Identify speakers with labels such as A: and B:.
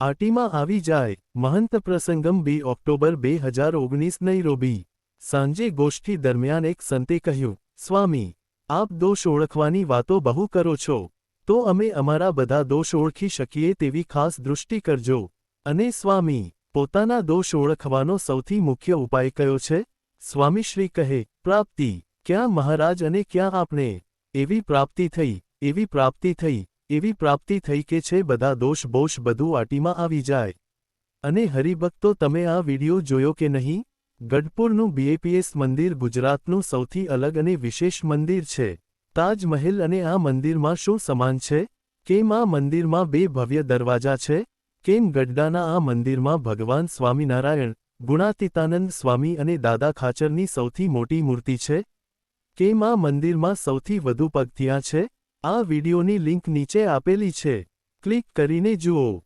A: આટીમાં આવી જાય. મહંત પ્રસંગમ 2 ઓક્ટોબર 2019 નૈરોબી. સાંજે ગોષ્ઠી દરમિયાન એક સંતે કહ્યું, સ્વામી, આપ દોષ ઓળખવાની વાતો બહુ કરો છો, તો અમે અમારા બધા દોષ ઓળખી શકીએ તેવી ખાસ દૃષ્ટિ કરજો. અને સ્વામી, પોતાના દોષ ઓળખવાનો સૌથી મુખ્ય ઉપાય કયો છે? સ્વામીશ્રી કહે, પ્રાપ્તિ. ક્યાં મહારાજ અને ક્યાં આપણે? એવી પ્રાપ્તિ થઈ, એવી પ્રાપ્તિ થઈ, એવી પ્રાપ્તિ થઈ કે છે બધા દોષ બોષ બધું આટીમાં આવી જાય. અને હરિભક્તો, તમે આ વિડિયો જોયો કે નહીં? ગઢપુરનું બીએપીએસ મંદિર ગુજરાતનું સૌથી અલગ અને વિશેષ મંદિર છે. તાજ મહેલ અને આ મંદિરમાં શું સમાન છે? કેમ આ મંદિરમાં 2 ભવ્ય દરવાજા છે? કેમ ગઢડાના આ મંદિરમાં ભગવાન સ્વામિનારાયણ, ગુણાતીતાનંદ સ્વામી અને દાદા ખાચરની સૌથી મોટી મૂર્તિ છે? કેમ આ મંદિરમાં સૌથી વધુ પગથિયાં છે? આ વિડિયોની લિંક નીચે આપેલી છે. ક્લિક કરીને જુઓ.